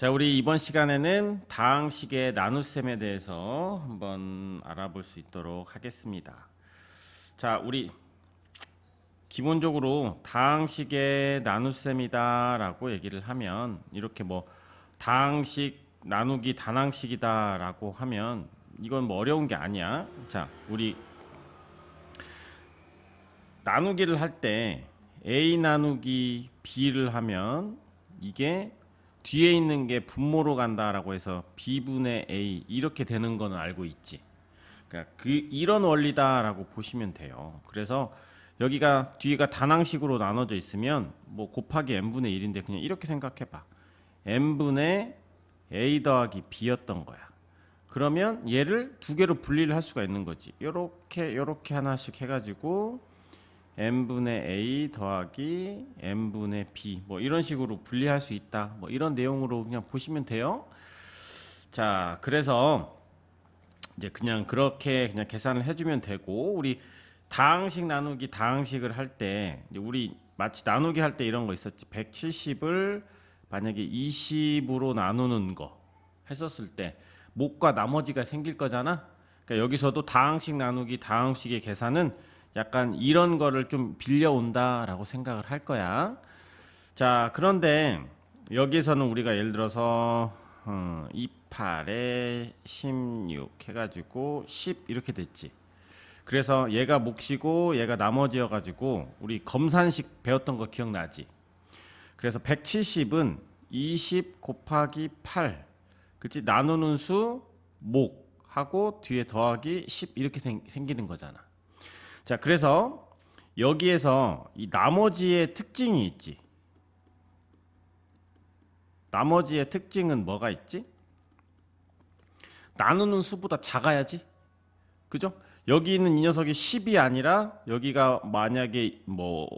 자, 우리 이번 시간에는 다항식의 나눗셈에 대해서 한번 알아볼 수 있도록 하겠습니다. 자, 우리 기본적으로 다항식의 나눗셈이다라고 얘기를 하면 이렇게 뭐 다항식 나누기 단항식이다라고 하면 이건 뭐 어려운 게 아니야. 자, 우리 나누기를 할 때 A 나누기 B를 하면 이게 뒤에 있는 게 분모로 간다라고 해서 B분의 A 이렇게 되는 거는 알고 있지. 그러니까 이런 원리다라고 보시면 돼요. 그래서 여기가 뒤가 단항식으로 나눠져 있으면 뭐 곱하기 n분의 1인데 그냥 이렇게 생각해봐. n분의 A 더하기 B였던 거야. 그러면 얘를 두 개로 분리를 할 수가 있는 거지. 요렇게 하나씩 해가지고 n분의 A 더하기 n분의 B 뭐 이런 식으로 분리할 수 있다. 뭐 이런 내용으로 그냥 보시면 돼요. 자, 그래서 이제 그냥 그렇게 그냥 계산을 해주면 되고, 우리 다항식 나누기 다항식을 할 때 우리 마치 나누기 할 때 이런 거 있었지. 170을 만약에 20으로 나누는 거 했었을 때 목과 나머지가 생길 거잖아. 그러니까 여기서도 다항식 나누기 다항식의 계산은 약간 이런 거를 좀 빌려온다라고 생각을 할 거야. 자, 그런데 여기에서는 우리가 예를 들어서 28에 16 해가지고 10 이렇게 됐지. 그래서 얘가 몫이고 얘가 나머지여가지고 우리 검산식 배웠던 거 기억나지? 그래서 170은 20 곱하기 8 그치? 나누는 수 몫하고 뒤에 더하기 10 이렇게 생기는 거잖아. 자, 그래서 여기에서 이 나머지의 특징이 있지. 나머지의 특징은 뭐가 있지? 나누는 수보다 작아야지. 그죠? 여기 있는 이 녀석이 10이 아니라 여기가 만약에 뭐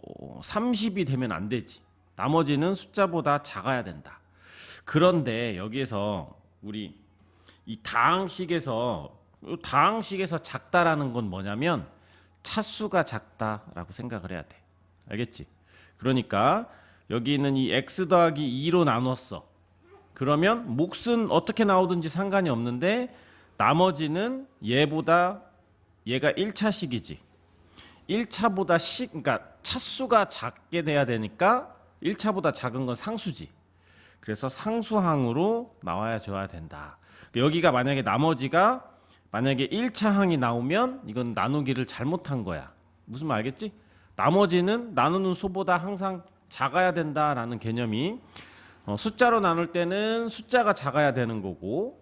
30이 되면 안 되지. 나머지는 숫자보다 작아야 된다. 그런데 여기에서 우리 이 다항식에서 작다라는 건 뭐냐면 차수가 작다라고 생각을 해야 돼. 알겠지? 그러니까 여기 있는 이 x 더하기 2로 나눴어. 그러면 몫은 어떻게 나오든지 상관이 없는데 나머지는 얘가 1차식이지. 1차보다 그러니까 차수가 작게 돼야 되니까 1차보다 작은 건 상수지. 그래서 상수항으로 나와야 줘야 된다. 여기가 만약에 나머지가 만약에 1차 항이 나오면 이건 나누기를 잘못한 거야. 무슨 말 알겠지? 나머지는 나누는 수보다 항상 작아야 된다라는 개념이 숫자로 나눌 때는 숫자가 작아야 되는 거고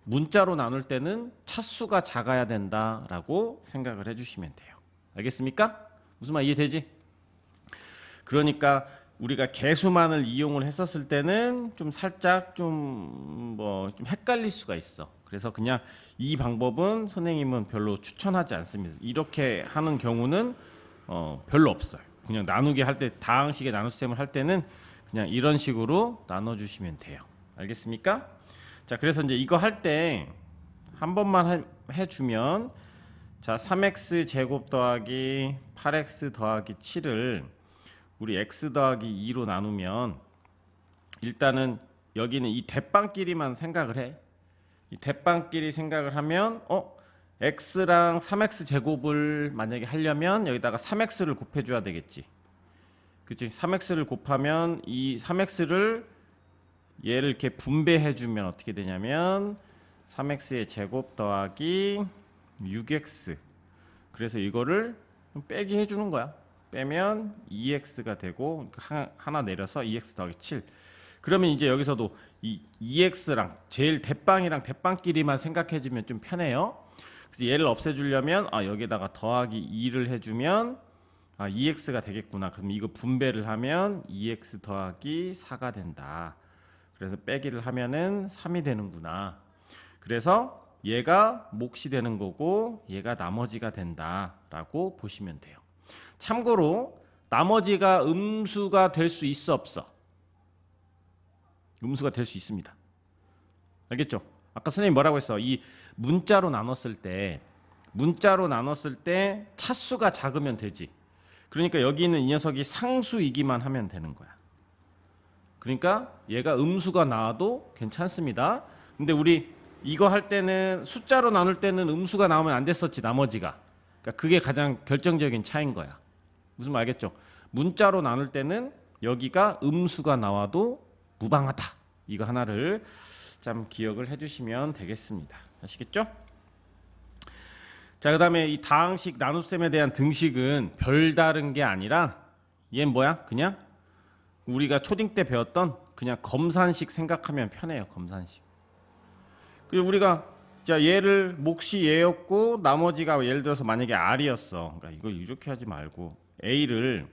문자로 나눌 때는 차수가 작아야 된다라고 생각을 해주시면 돼요. 알겠습니까? 무슨 말 이해되지? 그러니까 우리가 개수만을 이용을 했었을 때는 좀 살짝 좀 헷갈릴 수가 있어. 그래서 그냥 이 방법은 선생님은 별로 추천하지 않습니다. 이렇게 하는 경우는 별로 없어요. 그냥 나누기 할 때 다항식의 나눗셈을 할 때는 그냥 이런 식으로 나눠주시면 돼요. 알겠습니까? 자, 그래서 이제 이거 할 때 한 번만 해주면 자 3x 제곱 더하기 8x 더하기 7을 우리 x 더하기 2로 나누면 일단은 여기는 이 대빵끼리만 생각을 해. 이 대빵끼리 생각을 하면 x랑 3x 제곱을 만약에 하려면 여기다가 3x를 곱해줘야 되겠지. 그치? 3x를 곱하면 이 3x를 얘를 이렇게 분배해주면 어떻게 되냐면 3x의 제곱 더하기 6x 그래서 이거를 빼기 해주는 거야. 빼면 2x가 되고 하나 내려서 2x 더하기 7 그러면 이제 여기서도 이 2x랑 제일 대빵이랑 대빵끼리만 생각해주면 좀 편해요. 그래서 얘를 없애주려면 여기다가 더하기 2를 해주면 2x가 되겠구나. 그럼 이거 분배를 하면 2x 더하기 4가 된다. 그래서 빼기를 하면은 3이 되는구나. 그래서 얘가 몫이 되는 거고 얘가 나머지가 된다라고 보시면 돼요. 참고로 나머지가 음수가 될 수 있어 없어? 음수가 될 수 있습니다. 알겠죠? 아까 선생님이 뭐라고 했어? 이 문자로 나눴을 때 차수가 작으면 되지. 그러니까 여기 있는 이 녀석이 상수이기만 하면 되는 거야. 그러니까 얘가 음수가 나와도 괜찮습니다. 근데 우리 이거 할 때는 숫자로 나눌 때는 음수가 나오면 안 됐었지 나머지가. 그러니까 그게 가장 결정적인 차이인 거야. 무슨 말 알겠죠? 문자로 나눌 때는 여기가 음수가 나와도 무방하다. 이거 하나를 참 기억을 해주시면 되겠습니다. 아시겠죠? 자, 그다음에 이 다항식 나눗셈에 대한 등식은 별다른 게 아니라 얘는 뭐야? 그냥 우리가 초딩 때 배웠던 그냥 검산식 생각하면 편해요. 검산식. 그리고 우리가 자 얘를 몫이 얘였고 나머지가 예를 들어서 만약에 R이었어. 그러니까 이걸 이렇게 하지 말고 A를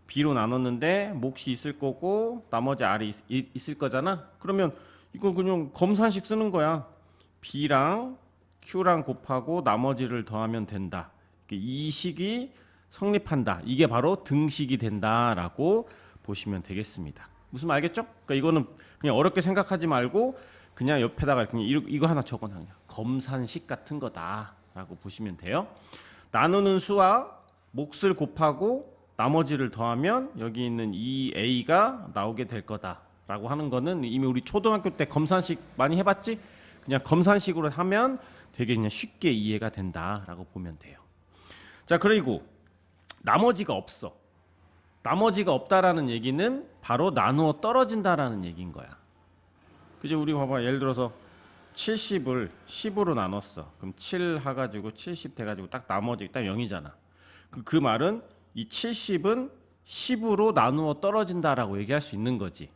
B로 나눴는데 몫이 있을 거고 나머지 R이 있을 거잖아. 그러면 이거 그냥 검산식 쓰는 거야. B랑 Q랑 곱하고 나머지를 더하면 된다. 이 식이 성립한다. 이게 바로 등식이 된다라고 보시면 되겠습니다. 무슨 말 알겠죠? 그러니까 이거는 그냥 어렵게 생각하지 말고 그냥 옆에다가 그냥 이거 하나 적어놔. 그냥 검산식 같은 거다라고 보시면 돼요. 나누는 수와 몫을 곱하고 나머지를 더하면 여기 있는 이 A가 나오게 될 거다라고 하는 거는 이미 우리 초등학교 때 검산식 많이 해봤지? 그냥 검산식으로 하면 되게 그냥 쉽게 이해가 된다라고 보면 돼요. 자, 그리고 나머지가 없어. 나머지가 없다라는 얘기는 바로 나누어 떨어진다라는 얘기인 거야. 그죠? 우리 봐봐. 예를 들어서 70을 10으로 나눴어. 그럼 7 해가지고 70 돼가지고 딱 나머지 딱 0이잖아. 그 말은 이 70은 10으로 나누어 떨어진다라고 얘기할 수 있는 거지.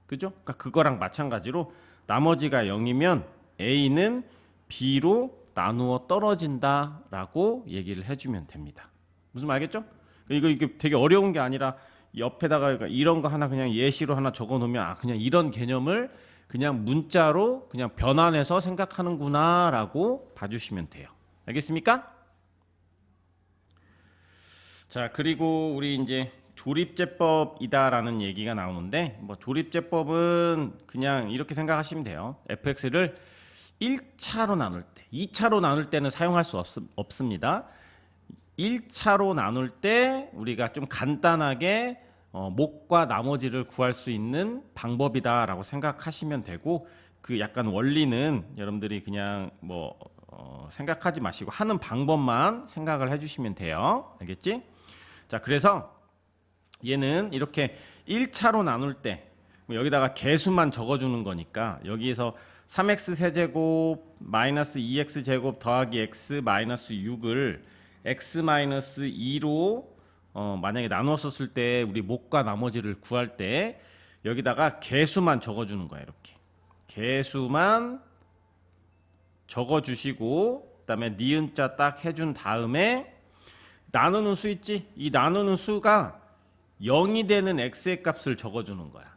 그죠? 그러니까 그거랑 마찬가지로 나머지가 0이면 A는 B로 나누어 떨어진다라고 얘기를 해주면 됩니다. 무슨 말 알겠죠? 이게 되게 어려운 게 아니라 옆에다가 이런 거 하나 그냥 예시로 하나 적어 놓으면 그냥 이런 개념을 그냥 문자로 그냥 변환해서 생각하는구나라고 봐주시면 돼요. 알겠습니까? 자, 그리고 우리 이제 조립제법이다라는 얘기가 나오는데 뭐 조립제법은 그냥 이렇게 생각하시면 돼요. fx를 1차로 나눌 때, 2차로 나눌 때는 사용할 수 없습니다. 1차로 나눌 때 우리가 좀 간단하게 몫과 나머지를 구할 수 있는 방법이다라고 생각하시면 되고 그 약간 원리는 여러분들이 그냥 뭐 생각하지 마시고 하는 방법만 생각을 해주시면 돼요. 알겠지? 자, 그래서 얘는 이렇게 1차로 나눌 때 여기다가 개수만 적어주는 거니까 여기에서 3x 세제곱 마이너스 2x 제곱 더하기 x 마이너스 6을 x 마이너스 2로 만약에 나눴었을 때 우리 몫과 나머지를 구할 때 여기다가 개수만 적어주는 거야. 이렇게 개수만 적어주시고 그다음에 니은자 딱 해준 다음에 나누는 수 있지? 이 나누는 수가 0이 되는 x의 값을 적어주는 거야.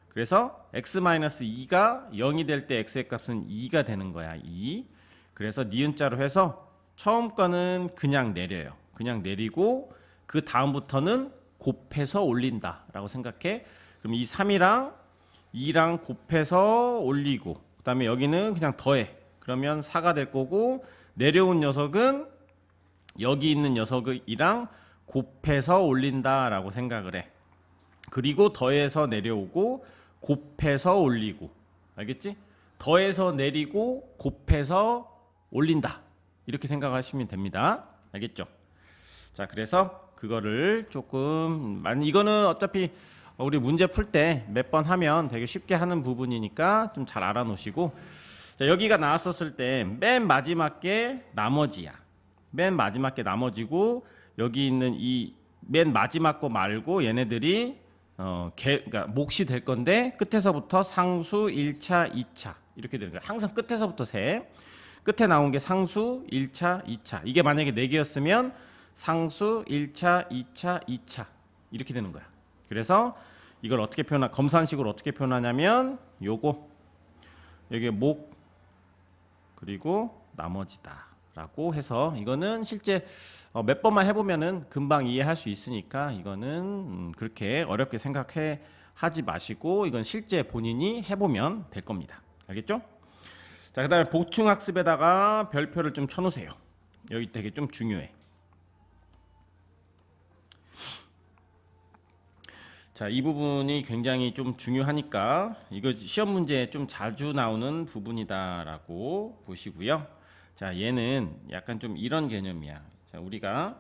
그래서 x-2가 0이 될 때 x의 값은 2가 되는 거야. 2. 그래서 니은자로 해서 처음 거는 그냥 내려요. 그냥 내리고 그 다음부터는 곱해서 올린다라고 생각해. 그럼 이 3이랑 2랑 곱해서 올리고 그 다음에 여기는 그냥 더해. 그러면 4가 될 거고 내려온 녀석은 여기 있는 녀석이랑 곱해서 올린다라고 생각을 해. 그리고 더해서 내려오고 곱해서 올리고. 알겠지? 더해서 내리고 곱해서 올린다. 이렇게 생각하시면 됩니다. 알겠죠? 자, 그래서 그거를 조금 이거는 어차피 우리 문제 풀 때 몇 번 하면 되게 쉽게 하는 부분이니까 좀 잘 알아놓으시고 자, 여기가 나왔었을 때 맨 마지막 게 나머지야. 맨 마지막 게 나머지고 여기 있는 이 맨 마지막 거 말고 얘네들이 그러니까 몫이 될 건데 끝에서부터 상수 1차, 2차 이렇게 되는 거야. 항상 끝에서부터 세. 끝에 나온 게 상수 1차, 2차. 이게 만약에 4개였으면 상수 1차, 2차, 2차 이렇게 되는 거야. 그래서 이걸 어떻게 검산식으로 어떻게 표현하냐면 요거 여기 몫 그리고 나머지다라고 해서 이거는 실제 몇 번만 해보면은 금방 이해할 수 있으니까 이거는 그렇게 어렵게 생각해 하지 마시고 이건 실제 본인이 해보면 될 겁니다. 알겠죠? 자, 그다음에 보충학습에다가 별표를 좀 쳐놓으세요. 여기 되게 좀 중요해. 자, 이 부분이 굉장히 좀 중요하니까 이거 시험 문제에 좀 자주 나오는 부분이다라고 보시고요. 자, 얘는 약간 좀 이런 개념이야. 자, 우리가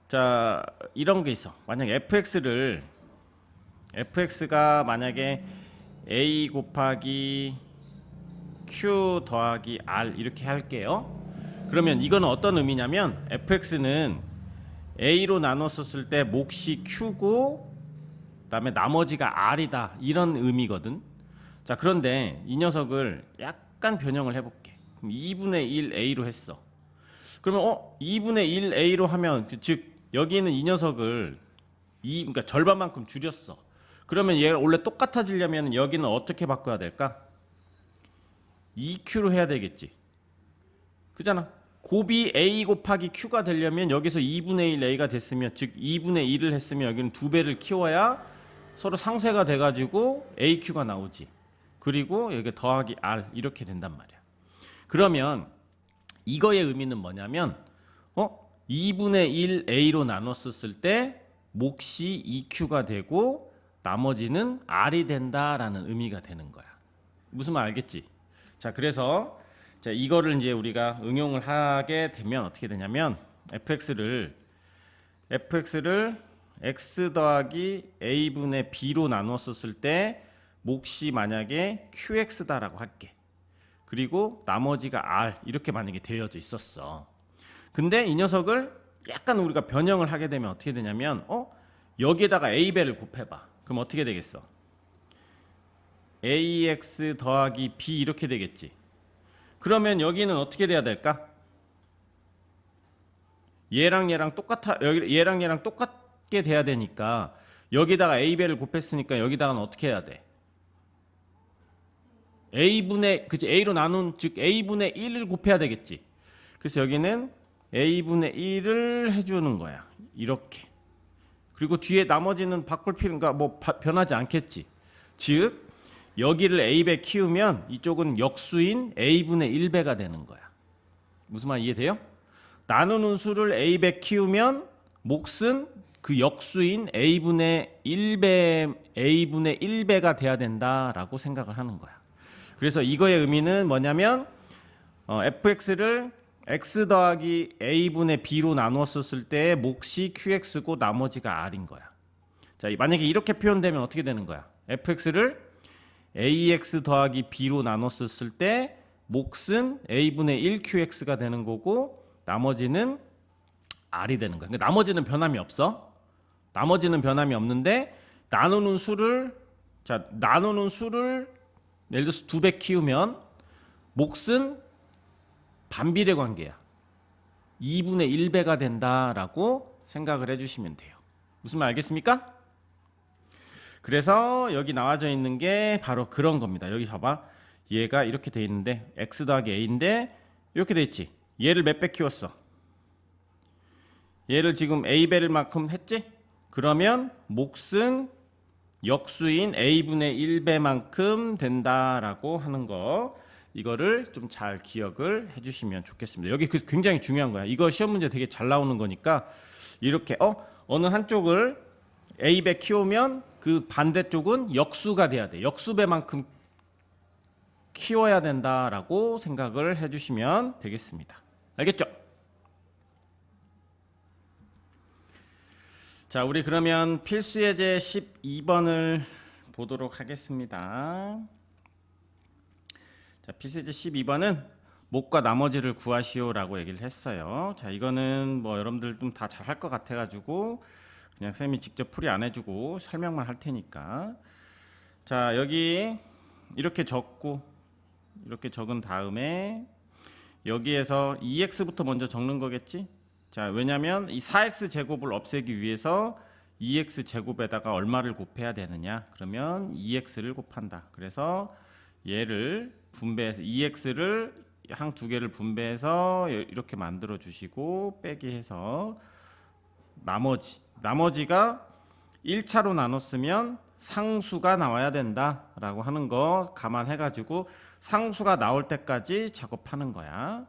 자, 이런 게 있어. 만약에 fx가 만약에 a 곱하기 q 더하기 r 이렇게 할게요. 그러면 이거는 어떤 의미냐면 fx는 a로 나눴었을 때 몫이 q고 그다음에 나머지가 r이다 이런 의미거든. 자, 그런데 이 녀석을 약간 변형을 해볼게. 그럼 2분의 1 a로 했어. 그러면 2분의 1 a로 하면 즉 여기 있는 이 녀석을 그러니까 절반만큼 줄였어. 그러면 얘가 원래 똑같아지려면 여기는 어떻게 바꿔야 될까? 2q로 해야 되겠지. 그잖아. 곱이 a 곱하기 q가 되려면 여기서 2분의 1 a가 됐으면 즉 2분의 1을 했으면 여기는 2배를 키워야 서로 상쇄가 돼가지고 aq가 나오지. 그리고 여기 더하기 r 이렇게 된단 말이야. 그러면 이거의 의미는 뭐냐면 2분의 1 a로 나눴었을 때 몫이 2q가 되고 나머지는 r이 된다라는 의미가 되는 거야. 무슨 말 알겠지? 자, 그래서 자, 이거를 이제 우리가 응용을 하게 되면 어떻게 되냐면 fx를 x 더하기 a분의 b로 나눴었을 때 몫이 만약에 qx다라고 할게. 그리고 나머지가 r 이렇게 만약에 되어져 있었어. 근데 이 녀석을 약간 우리가 변형을 하게 되면 어떻게 되냐면 여기에다가 a배를 곱해봐. 그럼 어떻게 되겠어? ax 더하기 b 이렇게 되겠지. 그러면 여기는 어떻게 돼야 될까? 얘랑 얘랑 똑같게 돼야 되니까 여기다가 a배를 곱했으니까 여기다가는 어떻게 해야 돼? a로 나눈 즉 a분의 1을 곱해야 되겠지. 그래서 여기는 a분의 1을 해주는 거야. 이렇게. 그리고 뒤에 나머지는 바꿀 필요가 변하지 않겠지. 즉 여기를 a배 키우면 이쪽은 역수인 a분의 1배가 되는 거야. 무슨 말 이해돼요? 나누는 수를 a배 키우면 몫은 그 역수인 a분의 1배가 돼야 된다라고 생각을 하는 거야. 그래서 이거의 의미는 뭐냐면 fx를 x 더하기 a분의 b로 나누었을 때 몫이 qx고 나머지가 r인 거야. 자, 만약에 이렇게 표현되면 어떻게 되는 거야? fx를 ax 더하기 b로 나눴었을 때 몫은 a분의 1qx가 되는 거고 나머지는 r이 되는 거야. 그러니까 나머지는 변함이 없어. 나머지는 변함이 없는데 나누는 수를 예를 들어서 2배 키우면 몫은 반비례 관계야. 2분의 1배가 된다라고 생각을 해주시면 돼요. 무슨 말 알겠습니까? 그래서 여기 나와져 있는 게 바로 그런 겁니다. 여기 봐봐. 얘가 이렇게 돼 있는데 x 더하기 a인데 이렇게 돼 있지. 얘를 몇 배 키웠어? 얘를 지금 a배를 만큼 했지? 그러면 몫은 역수인 a분의 1배만큼 된다라고 하는 거. 이거를 좀 잘 기억을 해주시면 좋겠습니다. 여기 굉장히 중요한 거야. 이거 시험 문제 되게 잘 나오는 거니까 이렇게 어느 한쪽을 a배 키우면 그 반대쪽은 역수가 돼야 돼. 역수배만큼 키워야 된다라고 생각을 해주시면 되겠습니다. 알겠죠? 자, 우리 그러면 필수예제 12번을 보도록 하겠습니다. 자, 필수예제 12번은 몫과 나머지를 구하시오라고 얘기를 했어요. 자, 이거는 여러분들 좀 다 잘 할 것 같아가지고 그냥 쌤이 직접 풀이 안 해주고 설명만 할 테니까. 자, 여기 이렇게 적고 이렇게 적은 다음에 여기에서 2x부터 먼저 적는 거겠지? 자, 왜냐면 이 4x 제곱을 없애기 위해서 2x 제곱에다가 얼마를 곱해야 되느냐? 그러면 2x를 곱한다. 그래서 얘를 분배해서 2x를 항 두 개를 분배해서 이렇게 만들어 주시고 빼기 해서 나머지가 1차로 나눴으면 상수가 나와야 된다라고 하는 거 감안해가지고 상수가 나올 때까지 작업하는 거야.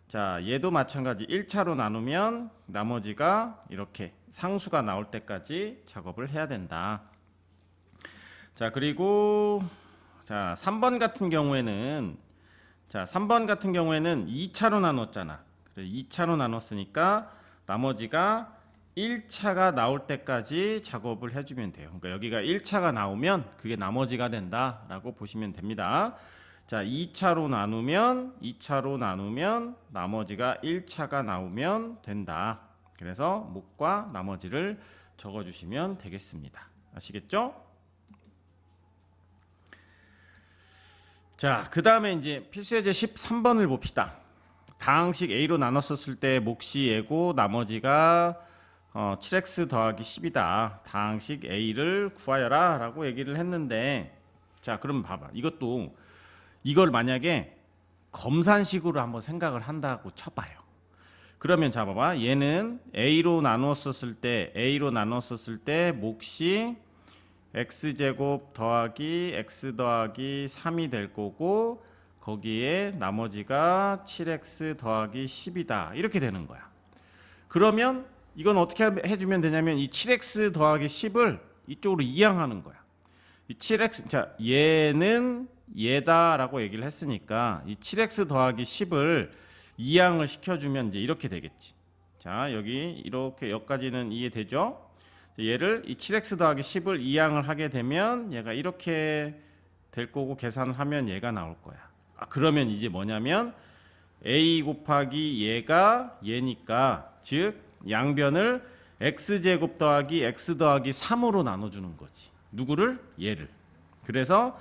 자, 얘도 마찬가지 1차로 나누면 나머지가 이렇게 상수가 나올 때까지 작업을 해야 된다. 자, 그리고 자, 3번 같은 경우에는 2차로 나눴잖아. 그래, 2차로 나눴으니까 나머지가 1차가 나올 때까지 작업을 해주면 돼요. 그러니까 여기가 1차가 나오면 그게 나머지가 된다라고 보시면 됩니다. 자, 2차로 나누면 나머지가 1차가 나오면 된다. 그래서 목과 나머지를 적어주시면 되겠습니다. 아시겠죠? 자, 그 다음에 이제 필수예제 13번을 봅시다. 다항식 A로 나눴었을 때 몫이 A고 나머지가 7x 더하기 10이다. 다항식 A를 구하여라 라고 얘기를 했는데, 자, 그럼 봐봐. 이걸 만약에 검산식으로 한번 생각을 한다고 쳐봐요. 그러면 자, 봐봐. 얘는 A로 나누었었을 때 몫이 x제곱 더하기 x 더하기 3이 될 거고, 거기에 나머지가 7x 더하기 10이다. 이렇게 되는 거야. 그러면 이건 어떻게 해주면 되냐면 이 7x 더하기 10을 이쪽으로 이항하는 거야. 이 7x, 자, 얘는 얘다라고 얘기를 했으니까 이 7x 더하기 10을 이항을 시켜주면 이제 이렇게 되겠지. 자, 이렇게 여기까지는 이해되죠? 얘를 이 7x 더하기 10을 이항을 하게 되면 얘가 이렇게 될 거고 계산을 하면 얘가 나올 거야. 그러면 이제 뭐냐면 a 곱하기 얘니까 즉 양변을 x제곱 더하기 x 더하기 3으로 나눠주는 거지. 누구를? 얘를. 그래서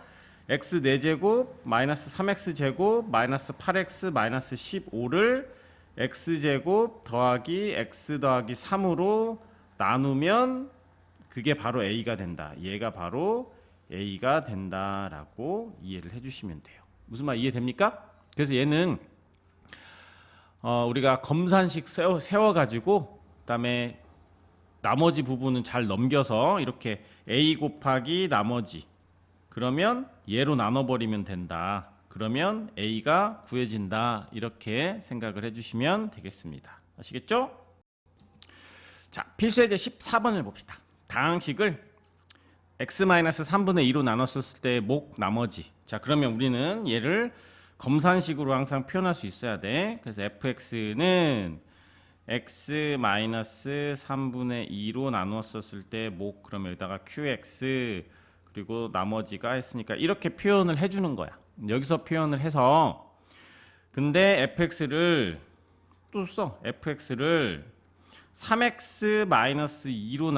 x 4제곱 마이너스 3x제곱 마이너스 8x 마이너스 15를 x제곱 더하기 x 더하기 3으로 나누면 그게 바로 a가 된다. 얘가 바로 a가 된다라고 이해를 해주시면 돼요. 무슨 말 이해됩니까? 그래서 얘는 우리가 검산식 세워가지고 그다음에 나머지 부분은 잘 넘겨서 이렇게 a 곱하기 나머지 그러면 얘로 나눠버리면 된다. 그러면 a가 구해진다. 이렇게 생각을 해주시면 되겠습니다. 아시겠죠? 자, 필수예제 14번을 봅시다. 다항식을 x-3분의 2로 나눴을 때 목 나머지. 자, 그러면 우리는 얘를 검산식으로 항상 표현할 수 있어야 돼. 그래서 fx는 x-3분의 2로 나눴었을 때 목, 그러면 여기다가 qx 그리고 나머지가 했으니까 이렇게 표현을 해주는 거야. 여기서 표현을 해서 근데 fx를 또 써. fx를 3x-2로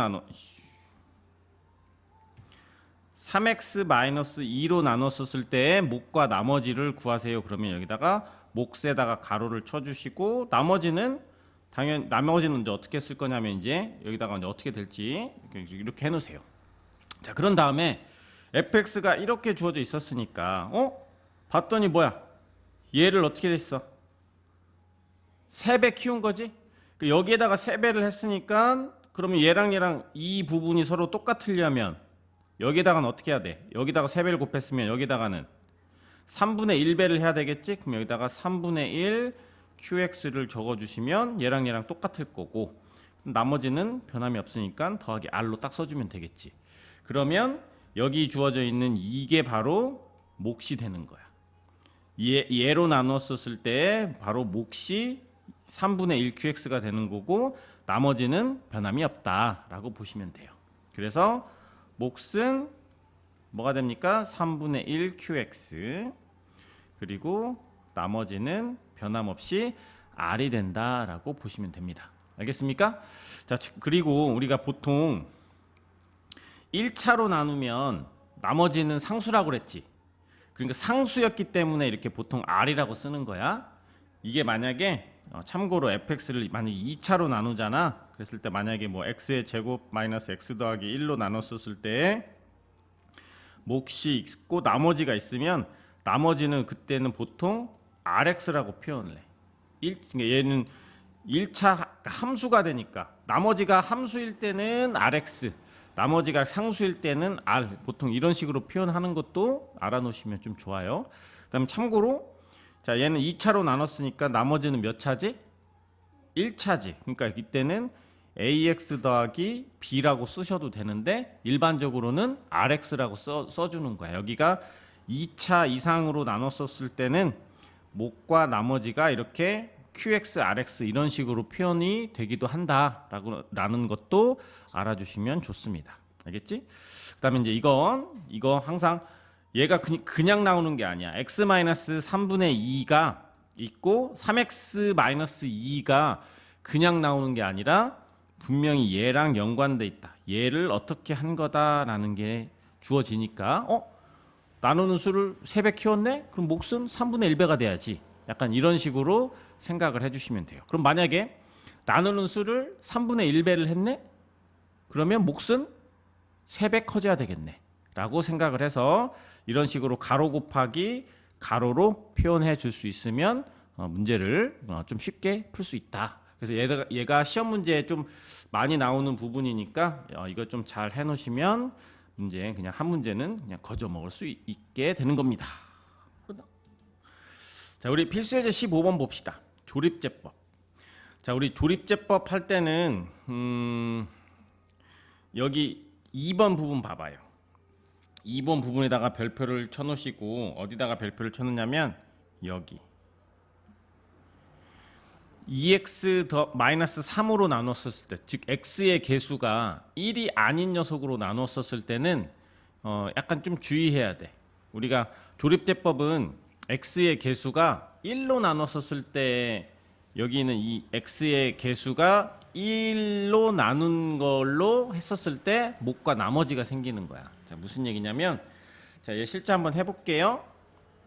3x-2로 나눴었을 때 목과 나머지를 구하세요. 그러면 여기다가 몫에다가 가로를 쳐주시고 나머지는 이제 어떻게 쓸 거냐면 이제 여기다가 이제 어떻게 될지 이렇게 해놓으세요. 자, 그런 다음에 fx가 이렇게 주어져 있었으니까 봤더니 뭐야? 얘를 어떻게 됐어? 3배 키운 거지? 여기에다가 3배를 했으니까 그러면 얘랑 이 부분이 서로 똑같으려면 여기다가는 어떻게 해야 돼? 여기다가 3배를 곱했으면 여기다가는 3분의 1배를 해야 되겠지? 그럼 여기다가 3분의 1 qx를 적어주시면 얘랑 똑같을 거고 나머지는 변함이 없으니까 더하기 r로 딱 써주면 되겠지. 그러면 여기 주어져 있는 이게 바로 몫이 되는 거야. 얘로 나눴었을 때 바로 몫이 3분의 1 qx가 되는 거고 나머지는 변함이 없다라고 보시면 돼요. 그래서 몫은 뭐가 됩니까? 3분의 1 qx 그리고 나머지는 변함없이 r이 된다라고 보시면 됩니다. 알겠습니까? 자, 그리고 우리가 보통 1차로 나누면 나머지는 상수라고 그랬지. 그러니까 상수였기 때문에 이렇게 보통 r이라고 쓰는 거야. 이게 만약에 참고로 fx를 만약에 2차로 나누잖아. 그랬을 때 만약에 뭐 x의 제곱 마이너스 x 더하기 1로 나눴었을 때 몫이 있고 나머지가 있으면 나머지는 그때는 보통 rx라고 표현을 해. 얘는 1차 함수가 되니까 나머지가 함수일 때는 rx 나머지가 상수일 때는 r 보통 이런 식으로 표현하는 것도 알아놓으시면 좀 좋아요. 그다음에 참고로 자, 얘는 2차로 나눴으니까 나머지는 몇 차지? 1차지. 그러니까 이때는 ax 더하기 b라고 쓰셔도 되는데 일반적으로는 rx라고 써주는 거야. 여기가 2차 이상으로 나눴었을 때는 목과 나머지가 이렇게 qx, rx 이런 식으로 표현이 되기도 한다라는 것도 알아주시면 좋습니다. 알겠지? 그다음에 이제 이거 항상 얘가 그냥 나오는 게 아니야. x-3분의 2가 있고 3x-2가 그냥 나오는 게 아니라 분명히 얘랑 연관돼 있다. 얘를 어떻게 한 거다라는 게 주어지니까 나누는 수를 3배 키웠네? 그럼 몫은 3분의 1배가 돼야지. 약간 이런 식으로 생각을 해주시면 돼요. 그럼 만약에 나누는 수를 3분의 1배를 했네? 그러면 몫은 3배 커져야 되겠네 라고 생각을 해서 이런 식으로 가로 곱하기 가로로 표현해 줄 수 있으면 문제를 좀 쉽게 풀 수 있다. 그래서 얘가 시험 문제에 좀 많이 나오는 부분이니까 이거 좀 잘 해놓으시면 문제 그냥 한 문제는 그냥 거저 먹을 수 있게 되는 겁니다. 자, 우리 필수예제 15번 봅시다. 조립제법. 자, 우리 조립제법 할 때는 여기 2번 부분 봐봐요. 2번 부분에다가 별표를 쳐놓으시고 어디다가 별표를 쳐놓냐면 여기 2x 더 마이너스 3으로 나눴었을 때, 즉 x의 개수가 1이 아닌 녀석으로 나눴었을 때는 약간 좀 주의해야 돼. 우리가 조립제법은 x의 개수가 1로 나눴었을 때 여기는 이 x의 개수가 1로 나눈 걸로 했었을 때 목과 나머지가 생기는 거야. 자, 무슨 얘기냐면 자, 얘 실제 한번 해볼게요.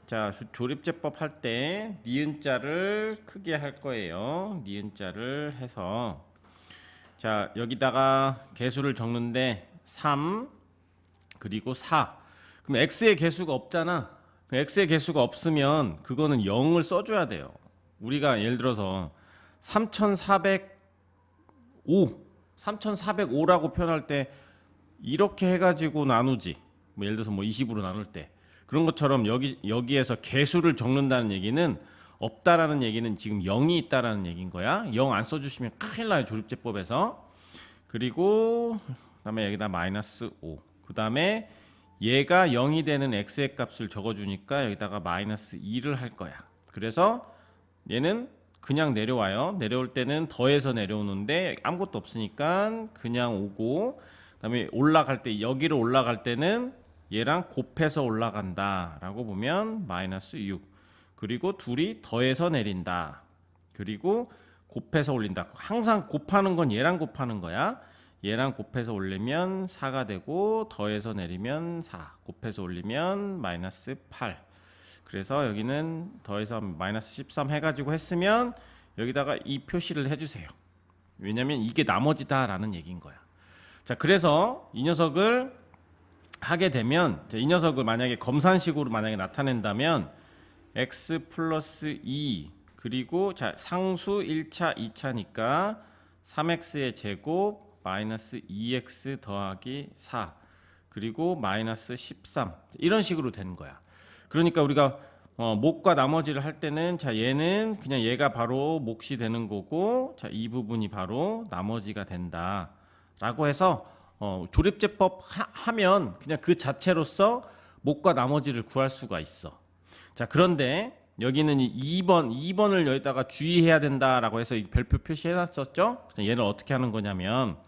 자, 조립제법 할 때 니은자를 크게 할 거예요. 니은자를 해서 자, 여기다가 개수를 적는데 3 그리고 4. 그럼 x의 개수가 없잖아. x의 개수가 없으면 그거는 0을 써줘야 돼요. 우리가 예를 들어서 3405라고 표현할 때 이렇게 해가지고 나누지. 뭐 예를 들어서 뭐 20으로 나눌 때 그런 것처럼 여기에서 개수를 적는다는 얘기는 없다라는 얘기는 지금 0이 있다라는 얘기인 거야. 0 안 써주시면 큰일 나요, 조립제법에서. 그리고 그다음에 여기다 마이너스 5. 그다음에 얘가 0이 되는 x의 값을 적어주니까 여기다가 마이너스 2를 할 거야. 그래서 얘는 그냥 내려와요. 내려올 때는 더해서 내려오는데 아무것도 없으니까 그냥 오고, 그다음에 올라갈 때 여기로 올라갈 때는 얘랑 곱해서 올라간다 라고 보면 마이너스 6. 그리고 둘이 더해서 내린다. 그리고 곱해서 올린다. 항상 곱하는 건 얘랑 곱하는 거야. 얘랑 곱해서 올리면 4가 되고 더해서 내리면 4. 곱해서 올리면 마이너스 8. 그래서 여기는 더해서 마이너스 13 해가지고 했으면 여기다가 이 표시를 해주세요. 왜냐면 이게 나머지다 라는 얘기인 거야. 자, 그래서 이 녀석을 하게 되면 이 녀석을 만약에 검산식으로 만약에 나타낸다면 x 플러스 2 그리고 자 상수 1차 2차니까 3x의 제곱 마이너스 2x 더하기 4 그리고 마이너스 13 이런 식으로 되는 거야. 그러니까 우리가 목과 나머지를 할 때는 자 얘는 그냥 얘가 바로 몫이 되는 거고 자 이 부분이 바로 나머지가 된다 라고 해서 조립제법 하면 그냥 그 자체로서 목과 나머지를 구할 수가 있어. 자, 그런데 여기는 2번을 여기다가 주의해야 된다라고 해서 별표 표시해 놨었죠. 얘를 어떻게 하는 거냐면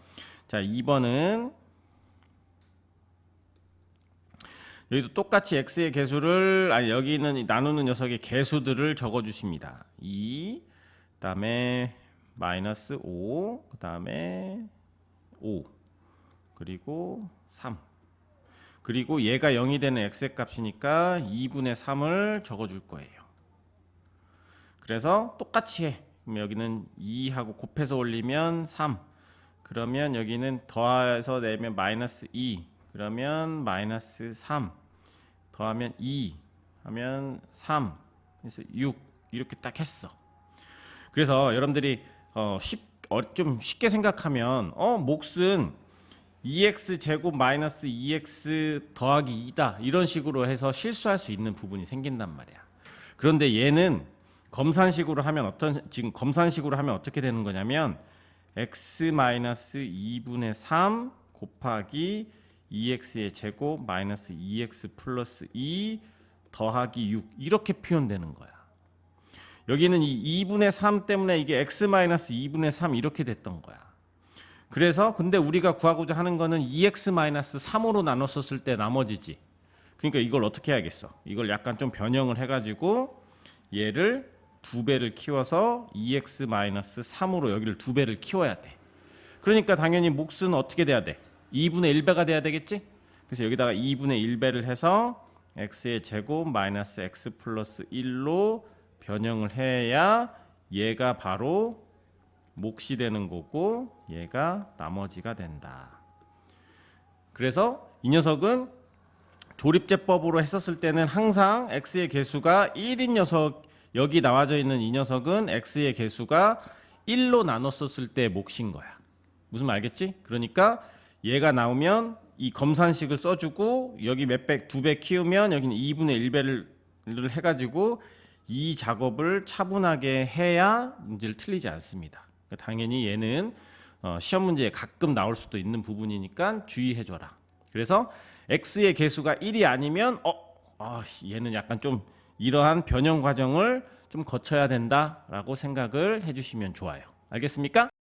자 2번은 여기도 똑같이 x의 개수를 여기는 나누는 녀석의 개수들을 적어 주십니다. 2 그다음에 마이너스 5 그다음에 5 그리고 3 그리고 얘가 0이 되는 x의 값이니까 2분의 3을 적어줄 거예요. 그래서 똑같이 해. 그럼 여기는 2하고 곱해서 올리면 3 그러면 여기는 더해서 내면 마이너스 2 그러면 마이너스 3 더하면 2 하면 3 그래서 6 이렇게 딱 했어. 그래서 여러분들이 좀 쉽게 생각하면 몫은 2x 제곱 마이너스 2x 더하기 2다 이런 식으로 해서 실수할 수 있는 부분이 생긴단 말이야. 그런데 얘는 지금 검산식으로 하면 어떻게 되는 거냐면 x-2분의 3 곱하기 2x의 제곱 마이너스 2x 플러스 2 더하기 6 이렇게 표현되는 거야. 여기는 이 2분의 3 때문에 이게 x-2분의 3 이렇게 됐던 거야. 그래서 근데 우리가 구하고자 하는 거는 2x-3으로 나눴었을 때 나머지지. 그러니까 이걸 어떻게 해야겠어? 이걸 약간 좀 변형을 해가지고 얘를 2배를 키워서 2x-3으로 여기를 2배를 키워야 돼. 그러니까 당연히 몫은 어떻게 돼야 돼? 2분의 1배가 돼야 되겠지? 그래서 여기다가 2분의 1배를 해서 x의 제곱 마이너스 x 플러스 1로 변형을 해야 얘가 바로 몫이 되는 거고 얘가 나머지가 된다. 그래서 이 녀석은 조립제법으로 했었을 때는 항상 x의 개수가 1인 녀석, 여기 나와져 있는 이 녀석은 x의 개수가 1로 나눴었을 때 몫인 거야. 무슨 말 알겠지? 그러니까 얘가 나오면 이 검산식을 써주고 여기 몇 배, 2배 키우면 여기는 2분의 1배를 해가지고 이 작업을 차분하게 해야 문제를 틀리지 않습니다. 그러니까 당연히 얘는 시험 문제에 가끔 나올 수도 있는 부분이니까 주의해줘라. 그래서 x의 개수가 1이 아니면 얘는 약간 좀 이러한 변형 과정을 좀 거쳐야 된다라고 생각을 해주시면 좋아요. 알겠습니까?